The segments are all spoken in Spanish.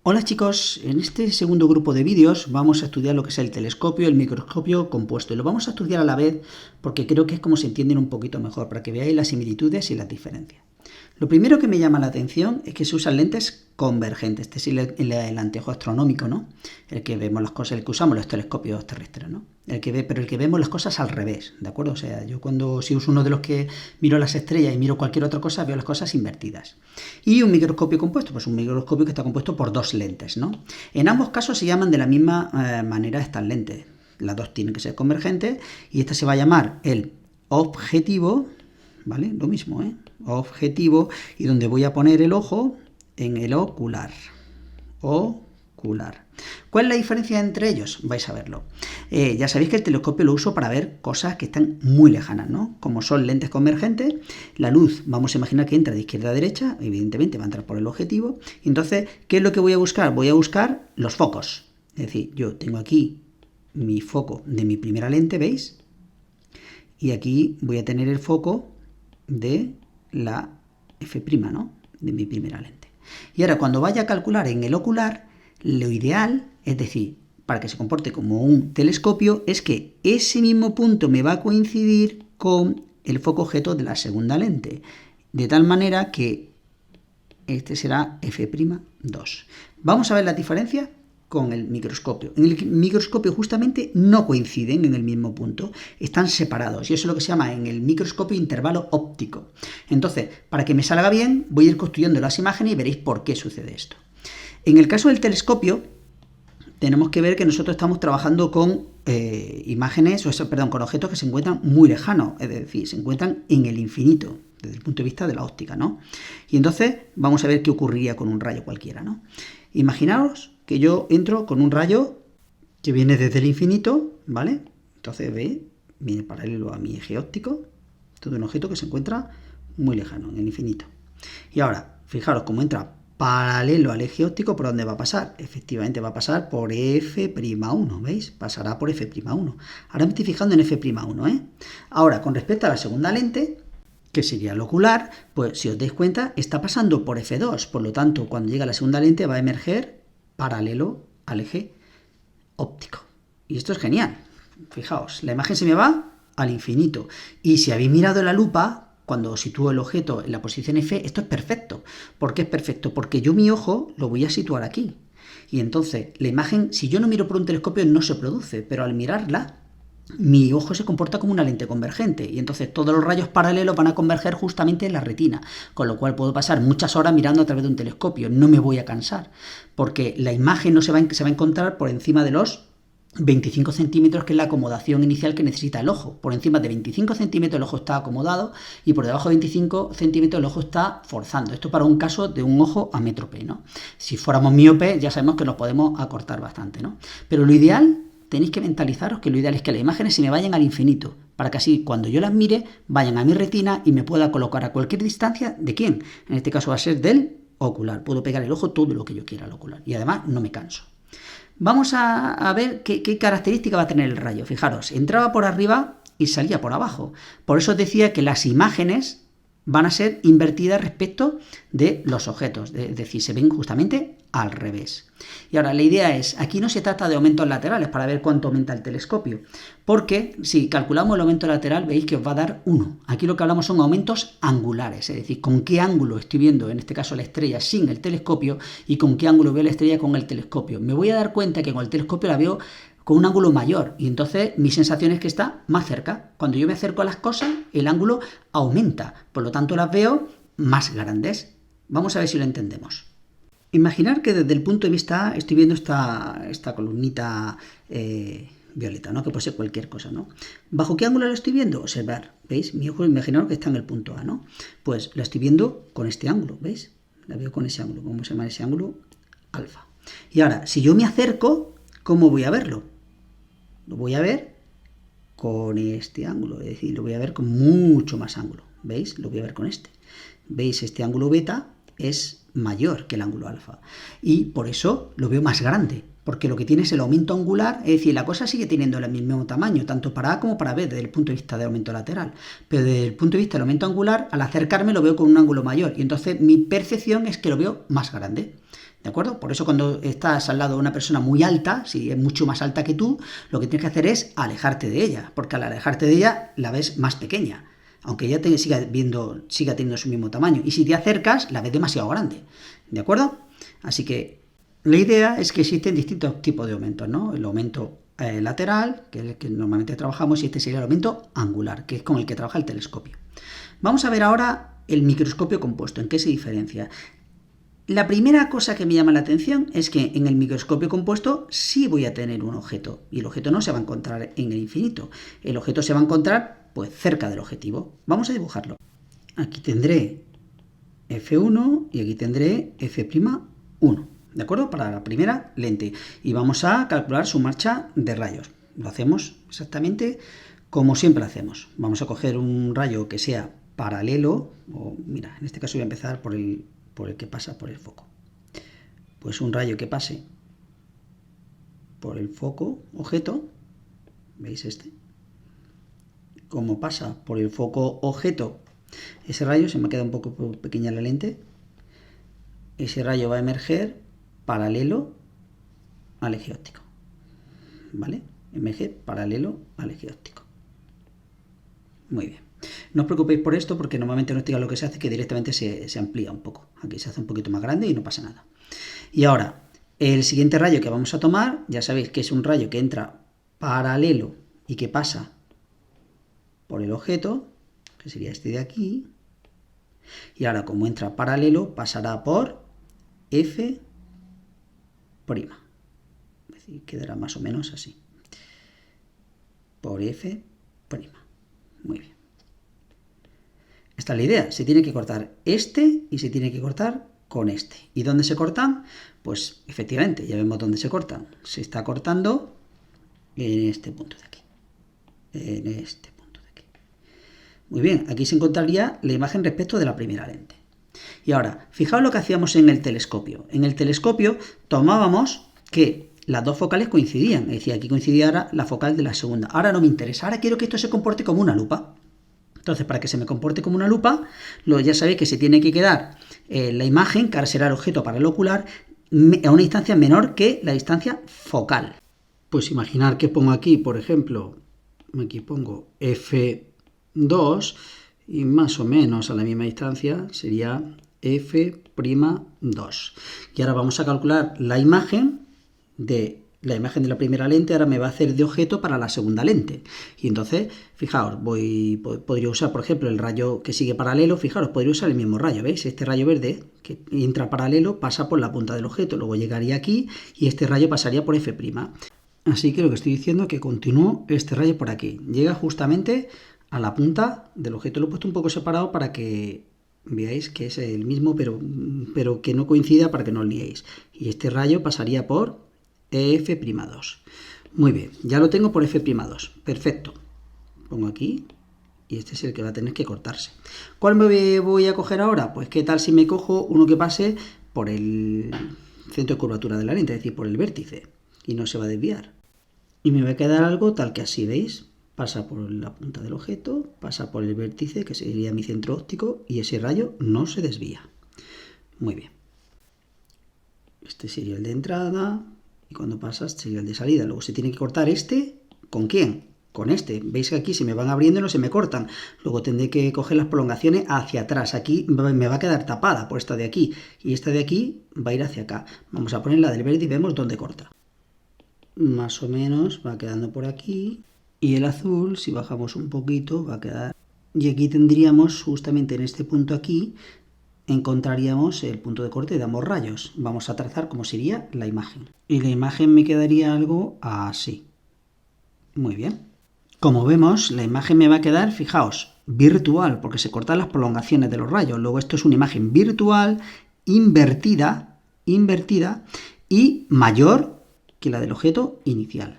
Hola chicos, en este segundo grupo de vídeos vamos a estudiar lo que es el telescopio, el microscopio compuesto, y lo vamos a estudiar a la vez porque creo que es como se entienden un poquito mejor, para que veáis las similitudes y las diferencias. Lo primero que me llama la atención es que se usan lentes convergentes. Este es el anteojo astronómico, ¿no? El que vemos las cosas, el que usamos los telescopios terrestres, ¿no? Pero el que vemos las cosas al revés, ¿de acuerdo? O sea, yo si uso uno de los que miro las estrellas y miro cualquier otra cosa, veo las cosas invertidas. Y un microscopio compuesto, pues un microscopio que está compuesto por dos lentes, ¿no? En ambos casos se llaman de la misma manera estas lentes. Las dos tienen que ser convergentes y esta se va a llamar el objetivo, ¿vale? Lo mismo, ¿eh? Objetivo, y donde voy a poner el ojo en el ocular. Ocular. ¿Cuál es la diferencia entre ellos? Vais a verlo. Ya sabéis que el telescopio lo uso para ver cosas que están muy lejanas, ¿no? Como son lentes convergentes, la luz, vamos a imaginar que entra de izquierda a derecha, evidentemente va a entrar por el objetivo. Entonces, ¿qué es lo que voy a buscar? Voy a buscar los focos. Es decir, yo tengo aquí mi foco de mi primera lente, ¿veis? Y aquí voy a tener el foco de la F', ¿no? De mi primera lente. Y ahora, cuando vaya a calcular en el ocular, lo ideal, es decir, para que se comporte como un telescopio, es que ese mismo punto me va a coincidir con el foco objeto de la segunda lente, de tal manera que este será F'2. Vamos a ver la diferencia con el microscopio. En el microscopio justamente no coinciden en el mismo punto, están separados, y eso es lo que se llama en el microscopio intervalo óptico. Entonces, para que me salga bien, voy a ir construyendo las imágenes y veréis por qué sucede esto. En el caso del telescopio, tenemos que ver que nosotros estamos trabajando con con objetos que se encuentran muy lejanos, es decir, se encuentran en el infinito, desde el punto de vista de la óptica, ¿no? Y entonces vamos a ver qué ocurriría con un rayo cualquiera, ¿no? Imaginaos que yo entro con un rayo que viene desde el infinito, ¿vale? Entonces viene paralelo a mi eje óptico, todo un objeto que se encuentra muy lejano, en el infinito. Y ahora, fijaros cómo entra paralelo al eje óptico, ¿por dónde va a pasar? Efectivamente va a pasar por F'1, ¿veis? Pasará por F'1. Ahora me estoy fijando en F'1, ¿eh? Ahora, con respecto a la segunda lente, que sería el ocular, pues si os dais cuenta, está pasando por F2, por lo tanto, cuando llega a la segunda lente va a emerger paralelo al eje óptico. Y esto es genial. Fijaos, la imagen se me va al infinito. Y si habéis mirado la lupa, cuando sitúo el objeto en la posición F, esto es perfecto. ¿Por qué es perfecto? Porque yo mi ojo lo voy a situar aquí. Y entonces, la imagen, si yo no miro por un telescopio, no se produce, pero al mirarla, mi ojo se comporta como una lente convergente, y entonces todos los rayos paralelos van a converger justamente en la retina, con lo cual puedo pasar muchas horas mirando a través de un telescopio, no me voy a cansar, porque la imagen no se va a encontrar por encima de los 25 centímetros, que es la acomodación inicial que necesita el ojo. Por encima de 25 centímetros el ojo está acomodado, y por debajo de 25 centímetros el ojo está forzando. Esto para un caso de un ojo amétrope, ¿no? Si fuéramos miopes, ya sabemos que nos podemos acortar bastante, ¿no? Pero lo ideal, tenéis que mentalizaros que lo ideal es que las imágenes se me vayan al infinito, para que así cuando yo las mire vayan a mi retina y me pueda colocar a cualquier distancia. ¿De quién? En este caso va a ser del ocular. Puedo pegar el ojo todo lo que yo quiera al ocular, y además no me canso. Vamos a ver qué característica va a tener el rayo. Fijaros, entraba por arriba y salía por abajo. Por eso os decía que las imágenes van a ser invertidas respecto de los objetos, es decir, se ven justamente al revés. Y ahora la idea es, aquí no se trata de aumentos laterales para ver cuánto aumenta el telescopio, porque si calculamos el aumento lateral veis que os va a dar 1. Aquí lo que hablamos son aumentos angulares, es decir, con qué ángulo estoy viendo, en este caso la estrella sin el telescopio, y con qué ángulo veo la estrella con el telescopio. Me voy a dar cuenta que con el telescopio la veo con un ángulo mayor, y entonces mi sensación es que está más cerca. Cuando yo me acerco a las cosas, el ángulo aumenta, por lo tanto las veo más grandes. Vamos a ver si lo entendemos. Imaginar que desde el punto de vista A estoy viendo esta columnita violeta, ¿no? Que puede ser cualquier cosa, ¿no? ¿Bajo qué ángulo la estoy viendo? Observar, ¿veis? Mi ojo, imaginaros que está en el punto A, ¿no? Pues la estoy viendo con este ángulo, ¿veis? La veo con ese ángulo, vamos a llamar ese ángulo alfa. Y ahora, si yo me acerco, ¿cómo voy a verlo? Lo voy a ver con este ángulo, es decir, lo voy a ver con mucho más ángulo, ¿veis? Lo voy a ver con este. ¿Veis? Este ángulo beta es mayor que el ángulo alfa, y por eso lo veo más grande, porque lo que tiene es el aumento angular, es decir, la cosa sigue teniendo el mismo tamaño, tanto para A como para B, desde el punto de vista del aumento lateral, pero desde el punto de vista del aumento angular, al acercarme lo veo con un ángulo mayor, y entonces mi percepción es que lo veo más grande. ¿De acuerdo? Por eso cuando estás al lado de una persona muy alta, si es mucho más alta que tú, lo que tienes que hacer es alejarte de ella, porque al alejarte de ella la ves más pequeña, aunque ella siga teniendo su mismo tamaño. Y si te acercas, la ves demasiado grande. ¿De acuerdo? Así que la idea es que existen distintos tipos de aumentos, ¿no? El aumento lateral, que es el que normalmente trabajamos, y este sería el aumento angular, que es con el que trabaja el telescopio. Vamos a ver ahora el microscopio compuesto, ¿en qué se diferencia? La primera cosa que me llama la atención es que en el microscopio compuesto sí voy a tener un objeto, y el objeto no se va a encontrar en el infinito. El objeto se va a encontrar pues cerca del objetivo. Vamos a dibujarlo. Aquí tendré F1 y aquí tendré F'1, ¿de acuerdo? Para la primera lente. Y vamos a calcular su marcha de rayos. Lo hacemos exactamente como siempre hacemos. Vamos a coger un rayo que sea paralelo, o mira, en este caso voy a empezar por el que pasa por el foco. Pues un rayo que pase por el foco objeto, ¿veis este? Como pasa por el foco objeto, ese rayo, se me queda un poco pequeña la lente, ese rayo va a emerger paralelo al eje óptico, ¿vale? Emerge paralelo al eje óptico. Muy bien. No os preocupéis por esto porque normalmente en óptica lo que se hace es que directamente se amplía un poco. Aquí se hace un poquito más grande y no pasa nada. Y ahora, el siguiente rayo que vamos a tomar, ya sabéis que es un rayo que entra paralelo y que pasa por el objeto, que sería este de aquí. Y ahora, como entra paralelo, pasará por F'. Es decir, quedará más o menos así. Por F'. Muy bien. Esta es la idea, se tiene que cortar este y se tiene que cortar con este. ¿Y dónde se cortan? Pues efectivamente, ya vemos dónde se cortan. Se está cortando en este punto de aquí. En este punto de aquí. Muy bien, aquí se encontraría la imagen respecto de la primera lente. Y ahora, fijaos lo que hacíamos en el telescopio. En el telescopio tomábamos que las dos focales coincidían. Es decir, aquí coincidía ahora la focal de la segunda. Ahora no me interesa, ahora quiero que esto se comporte como una lupa. Entonces, para que se me comporte como una lupa, ya sabéis que se tiene que quedar la imagen, que ahora será el objeto para el ocular, a una distancia menor que la distancia focal. Pues imaginar que pongo aquí, por ejemplo, aquí pongo F2 y más o menos a la misma distancia sería F'2. Y ahora vamos a calcular la imagen de la primera lente, ahora me va a hacer de objeto para la segunda lente. Y entonces, fijaos, podría usar, por ejemplo, el rayo que sigue paralelo, fijaros, podría usar el mismo rayo, ¿veis? Este rayo verde que entra paralelo pasa por la punta del objeto, luego llegaría aquí y este rayo pasaría por F'. Así que lo que estoy diciendo es que continúo este rayo por aquí. Llega justamente a la punta del objeto. Lo he puesto un poco separado para que veáis que es el mismo, pero que no coincida para que no os liéis. Y este rayo pasaría por F'2. Muy bien, ya lo tengo por F'2. Perfecto. Pongo aquí y este es el que va a tener que cortarse. ¿Cuál me voy a coger ahora? Pues qué tal si me cojo uno que pase por el centro de curvatura de la lente, es decir, por el vértice, y no se va a desviar. Y me va a quedar algo tal que así, ¿veis? Pasa por la punta del objeto, pasa por el vértice, que sería mi centro óptico, y ese rayo no se desvía. Muy bien. Este sería el de entrada, y cuando pasas sería el de salida. Luego se tiene que cortar este, ¿con quién? Con este. Veis que aquí se me van abriendo y no se me cortan. Luego tendré que coger las prolongaciones hacia atrás. Aquí me va a quedar tapada por esta de aquí, y esta de aquí va a ir hacia acá. Vamos a poner la del verde y vemos dónde corta. Más o menos va quedando por aquí. Y el azul, si bajamos un poquito, va a quedar... Y aquí tendríamos, justamente en este punto aquí, encontraríamos el punto de corte de ambos rayos. Vamos a trazar cómo sería la imagen. Y la imagen me quedaría algo así. Muy bien. Como vemos, la imagen me va a quedar, fijaos, virtual, porque se cortan las prolongaciones de los rayos. Luego esto es una imagen virtual, invertida y mayor que la del objeto inicial.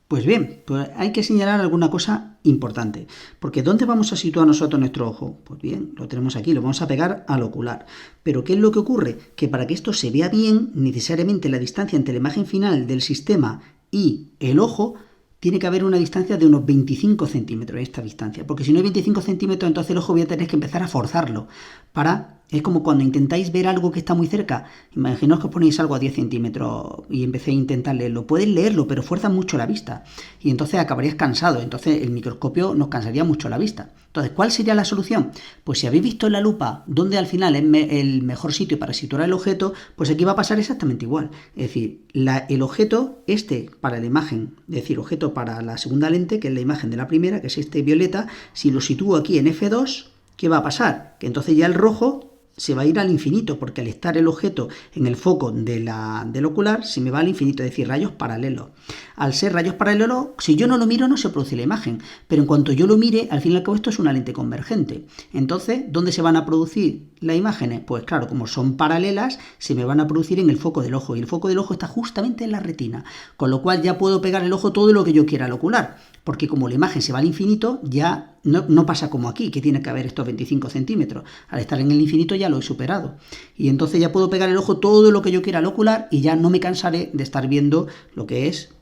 Pues bien, pues hay que señalar alguna cosa importante, porque ¿dónde vamos a situar nosotros nuestro ojo? Pues bien, lo tenemos aquí, lo vamos a pegar al ocular. Pero ¿qué es lo que ocurre? Que para que esto se vea bien, necesariamente la distancia entre la imagen final del sistema y el ojo tiene que haber una distancia de unos 25 centímetros, esta distancia, porque si no hay 25 centímetros, entonces el ojo voy a tener que empezar a forzarlo para Es como cuando intentáis ver algo que está muy cerca. Imaginaos que os ponéis algo a 10 centímetros y empecéis a intentar leerlo. Puedes leerlo, pero fuerza mucho la vista. Y entonces acabarías cansado. Entonces el microscopio nos cansaría mucho la vista. Entonces, ¿cuál sería la solución? Pues si habéis visto en la lupa dónde al final es el mejor sitio para situar el objeto, pues aquí va a pasar exactamente igual. Es decir, el objeto, para la imagen, es decir, objeto para la segunda lente, que es la imagen de la primera, que es este violeta, si lo sitúo aquí en F2, ¿qué va a pasar? Que entonces ya el rojo se va a ir al infinito, porque al estar el objeto en el foco del ocular, se me va al infinito, es decir, rayos paralelos. Al ser rayos paralelos, si yo no lo miro, no se produce la imagen, pero en cuanto yo lo mire, al fin y al cabo esto es una lente convergente. Entonces, ¿dónde se van a producir las imágenes? Pues claro, como son paralelas, se me van a producir en el foco del ojo, y el foco del ojo está justamente en la retina, con lo cual ya puedo pegar el ojo todo lo que yo quiera al ocular, porque como la imagen se va al infinito, ya no pasa como aquí, que tiene que haber estos 25 centímetros. Al estar en el infinito ya lo he superado. Y entonces ya puedo pegar el ojo todo lo que yo quiera al ocular y ya no me cansaré de estar viendo lo que es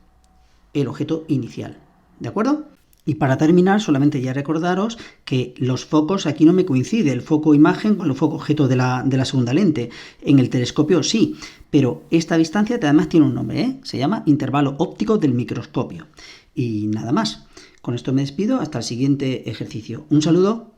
el objeto inicial. ¿De acuerdo? Y para terminar, solamente ya recordaros que los focos aquí no me coincide, el foco imagen con el foco objeto de la segunda lente. En el telescopio sí, pero esta distancia además tiene un nombre, ¿eh? Se llama intervalo óptico del microscopio. Y nada más. Con esto me despido, hasta el siguiente ejercicio. Un saludo.